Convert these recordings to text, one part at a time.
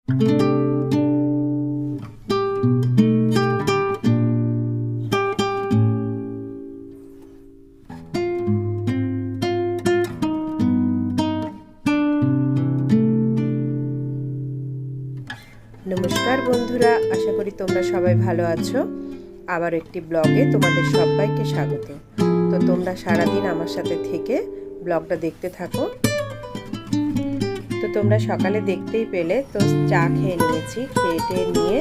নমস্কার বন্ধুরা, আশা করি তোমরা সবাই ভালো আছো। আবার একটি ব্লগে তোমাদের সবাইকে স্বাগত। তো তোমরা সারাদিন আমার সাথে থেকে ব্লগটা দেখতে থাকো। তো তোমরা সকালে দেখতেই পেলে, তো চা খেয়ে নিয়েছি। খেয়ে নিয়ে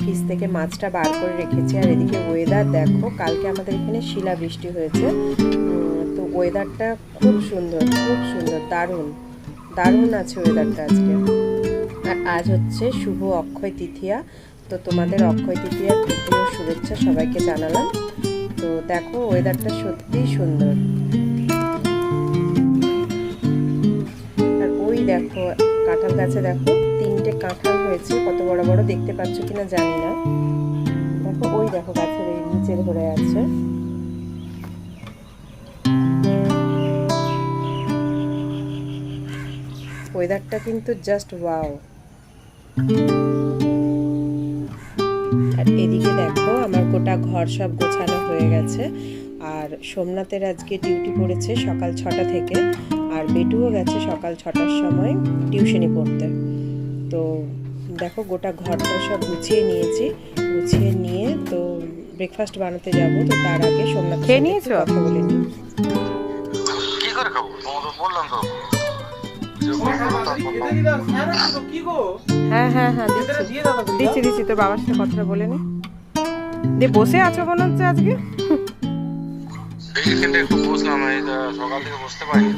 ফ্রিজ থেকে মাছটা বার করে রেখেছি। আর এদিকে ওয়েদার দেখো, কালকে আমাদের এখানে শিলা বৃষ্টি হয়েছে। তো ওয়েদারটা খুব সুন্দর, খুব সুন্দর, দারুণ দারুণ আছে ওয়েদারটা আজকে। আর আজ হচ্ছে শুভ অক্ষয় তৃতীয়া। তো তোমাদের অক্ষয় তৃতীয়ার তৃতীয় শুভেচ্ছা সবাইকে জানালাম। তো দেখো ওয়েদারটা সত্যিই সুন্দর। আর ওই দেখো কাঁঠাল গাছে দেখো 3টে কাঁঠাল হয়েছে, কত বড় বড় দেখতে পাচ্ছ কিনা জানি না। দেখো ওই দেখো গাছের এই নিচে ধরে আছে। ওয়েদারটা কিন্তু জাস্ট ওয়াও। আর এদিকে দেখো আমার গোটা ঘর সব গোছানো হয়ে গেছে। আর সোমনাথের আজকে ডিউটি পড়েছে সকাল 6টা থেকে। আর বেটুও গেছে সকাল 6টার সময় টিউশনি পড়তে। তো দেখো গোটা ঘরটা সব গুছিয়ে নিয়েছি। গুছিয়ে নিয়ে তো ব্রেকফাস্ট বানাতে যাব। তো তার আগে সোমনাথ খেয়ে নিয়েছো? কথা বলে নি। কি করে খাবো? তোমাকে বললাম তো। হ্যাঁ হ্যাঁ হ্যাঁ দিচ্ছি। তোর বাবার সাথে কথাটা বলে নি। দিয়ে বসে আছো মনে হচ্ছে আজকে। এইখানটা একটু বসলাম, এই সকাল থেকে বসতে পারিনি।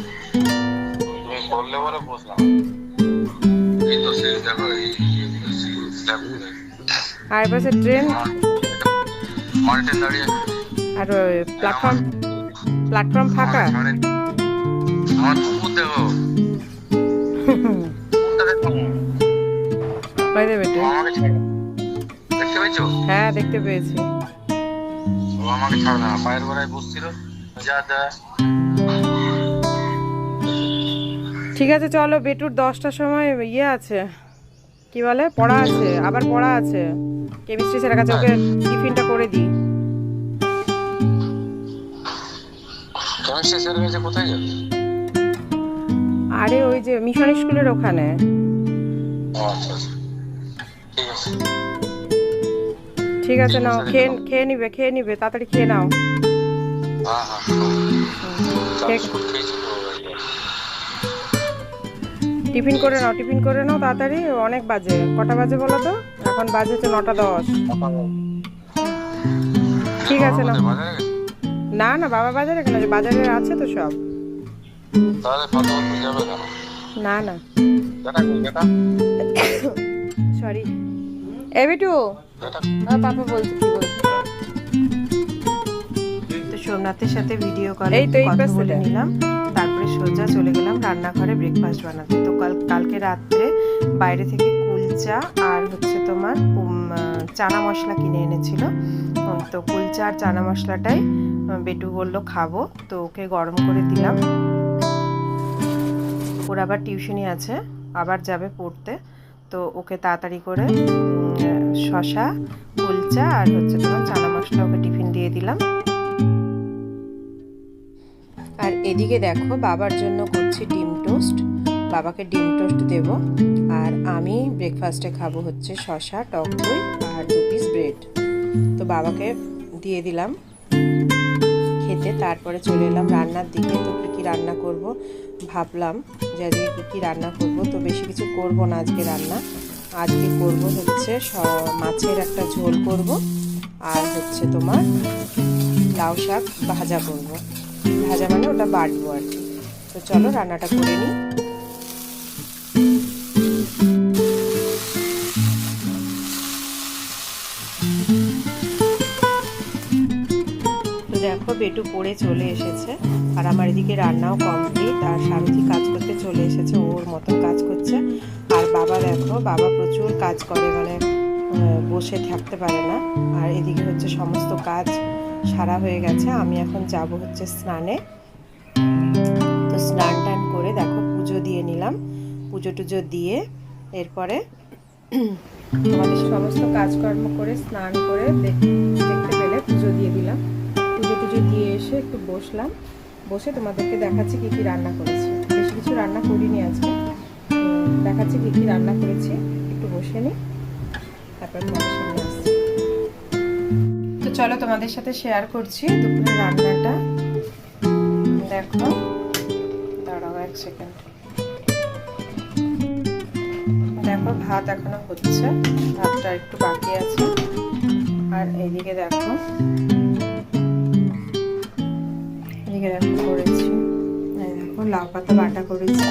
তুমি বললে বলে বসলাম। এই তো সেই দেখো এই আর পাশে ট্রেন মার্টিন দাঁড়িয়ে আর প্ল্যাটফর্ম ফাঁকা। আমার কুকুর দেখো। দেখতে পেয়েছো? হ্যাঁ দেখতে পেয়েছি। ও আমাকে ছাড় না, পায়ের গোড়ায় বসছিল। যা ঠিক আছে চলো, বেটুর 10টার সময় ইয়ে আছে, কি বলে পড়া আছে, আবার পড়া আছে কেমিস্ট্রি স্যারের কাছে। ওকে টিফিনটা করে দিই। কেমিস্ট্রি স্যারের কাছে কোথায় যাবে? আরে ওই যে মিশন স্কুলের ওখানে। আচ্ছা ঠিক আছে। ঠিক আছে নাও, খেয়ে নিবে তাড়াতাড়ি খেয়ে নাও। টিফিন করে নাও তাড়াতাড়ি। অনেক বাজে, কটা বাজে বলো তো? এখন বাজে তো 9:10। ঠিক আছে না না না, বাবা বাজারে কেন? বাজারে আছে তো সব। না না সরি এবিটু পাপা বলছি কি বলছি। তো সোমনাথের সাথে ভিডিও কলে কথা বলে নিলাম। তারপরে সোজা চলে গেলাম রান্নাঘরে ব্রেকফাস্ট বানাতে। তো কালকে রাত্রে বাইরে থেকে কুলচা আর হচ্ছে তোমার চানা মশলা কিনে এনেছিল। তো কুলচা আর চানা মশলাটাই বেটু বললো খাবো, তো ওকে গরম করে দিলাম। ওর আবার টিউশনি আছে, আবার যাবে পড়তে। তো ওকে তাড়াতাড়ি করে শসা, কুলচা আর হচ্ছে তোমার চানা মশলা ওকে টিফিন দিয়ে দিলাম। আর এদিকে দেখো বাবার জন্য করছি ডিম টোস্ট। বাবাকে ডিম টোস্ট দেব। আর আমি ব্রেকফাস্টে খাবো হচ্ছে শসা, টক দই আর 2 পিস ব্রেড। তো বাবাকে দিয়ে দিলাম খেতে। তারপরে চলে এলাম রান্নার দিকে। তো কী রান্না করব ভাবলাম যে আজকে কী রান্না করব। তো বেশি কিছু করব না আজকে রান্না। আজকে করব হচ্ছে মাছের একটা ঝোল করব, আর হচ্ছে তোমার লাউ শাক ভাজা করব। ভাজা মানে ওটা বাটবো আর কি। তো চলো রান্নাটা করে নিই। তো দেখো বেটু পড়ে চলে এসেছে। আর আমার এদিকে রান্নাও কমপ্লিট। আর স্বামী কাজ করতে চলে এসেছে, ওর মতন কাজ করছে। আর বাবা দেখো, বাবা প্রচুর কাজ করে, মানে বসে থাকতে পারে না। আর এদিকে হচ্ছে সমস্ত কাজ সারা হয়ে গেছে। আমি এখন যাব হচ্ছে স্নানে। তো স্নান টান করে দেখো পুজো দিয়ে নিলাম। পুজো টুজো দিয়ে এরপরে তোমাদের সমস্ত কাজকর্ম করে স্নান করে দেখতে পেলে পুজো দিয়ে দিলাম। পুজো টুজো দিয়ে এসে একটু বসলাম, বসে তোমাদেরকে দেখাচ্ছি কী কী রান্না করেছি। বেশি কিছু রান্না করিনি আজকে, দেখাচ্ছি কী কী রান্না করেছি। একটু বসে নিই, তারপর তোমাদের সামনে আসছি। তো চলো তোমাদের সাথে শেয়ার করছি দুপুরের রান্নাটা। দেখো, দাঁড়াও 1 সেকেন্ড। দেখো ভাত এখনো হচ্ছে, ভাতটা একটু বাকি আছে। আর এইদিকে দেখো, করেছি, দেখো লাউ পাতা বাটা করেছি।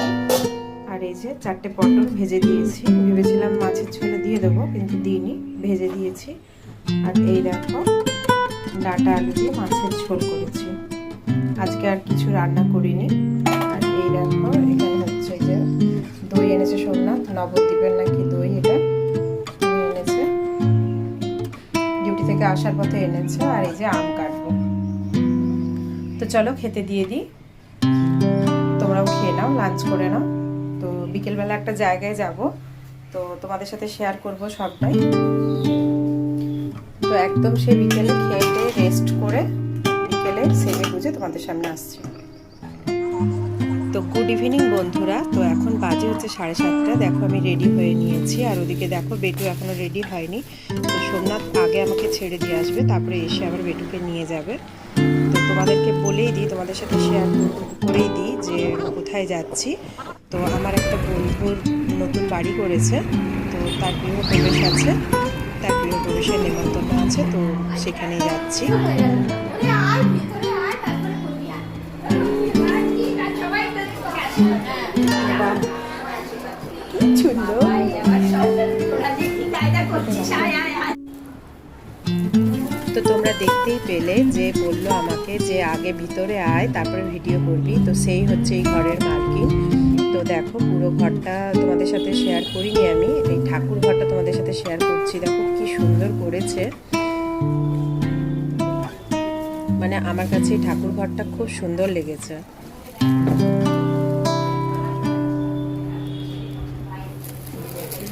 আর এই যে 4টে পটল ভেজে দিয়েছি, ভেবেছিলাম মাছের ঝোলে দিয়ে দেবো কিন্তু দিইনি, ভেজে দিয়েছি। আর এই দেখো ডাঁটা আলু দিয়ে মাছের ঝোল করেছি। আজকে আর কিছু রান্না করিনি। আর এই দেখো এখানে হচ্ছে যে দই এনেছে সোমনাথ, নবদ্বীপের নাকি দই, এটা এনেছে, ডিউটি থেকে আসার পথে এনেছে। আর এই যে আম কাটবো। তো চলো খেতে দিয়ে দিই, তোমরাও খেয়ে নাও, লাঞ্চ করে নাও। তো বিকেলবেলা একটা জায়গায় যাব, তো তোমাদের সাথে শেয়ার করব সবটাই। তো একদম সে বিকেলে খেয়ে রেস্ট করে বিকেলে সেজে গুজে তোমাদের সামনে আসছি। তো গুড ইভিনিং বন্ধুরা। তো এখন বাজে হচ্ছে 7:30। দেখো আমি রেডি হয়ে নিয়েছি। আর ওদিকে দেখো বেটু এখনো রেডি হয়নি। তো সোমনাথ আগে আমাকে ছেড়ে দিয়ে আসবে, তারপরে এসে আবার বেটুকে নিয়ে যাবে। তো তোমাদেরকে বলেই দিই, তোমাদের সাথে শেয়ার করেই দিই যে কোথায় যাচ্ছি। তো আমার একটা বন্ধুর নতুন বাড়ি করেছে, তো তার গৃহপ্রবেশ আছে, তার গৃহপ্রবেশের নেমন্তন্ন আছে, তো সেখানেই যাচ্ছি। তো তোমরা দেখতেই পেলে যে বললো আমাকে যে আগে ভিতরে আয়, তারপরে ভিডিও করবি। তো সেই হচ্ছে এই ঘরের মালকিন। তো দেখো পুরো ঘরটা তোমাদের সাথে শেয়ার করিনি আমি, এই ঠাকুর ঘরটা তোমাদের সাথে শেয়ার করছি। দেখো কি সুন্দর করেছে, মানে আমার কাছে এই ঠাকুর ঘরটা খুব সুন্দর লেগেছে।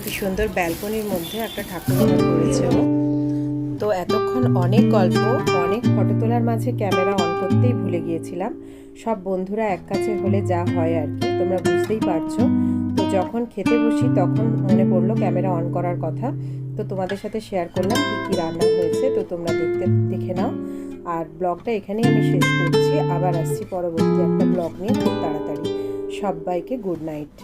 কি সুন্দর ব্যালকনির মধ্যে একটা ঠাকুর ঘর করেছে। তো এতক্ষণ অনেক গল্প, অনেক ফটো তোলার মাঝে ক্যামেরা অন করতেই ভুলে গিয়েছিলাম। সব বন্ধুরা এক কাছে হলে যা হয় আর কি, তোমরা বুঝতেই পারছো। তো যখন খেতে বসি তখন মনে পড়লো ক্যামেরা অন করার কথা। তো তোমাদের সাথে শেয়ার করলাম কি কি রান্না হয়েছে। তো তোমরা দেখে নাও। আর ব্লগটা এখানেই আমি শেষ করছি, আবার আসছি পরবর্তী একটা ব্লগ নিয়ে খুব তাড়াতাড়ি। সবাইকে গুড নাইট।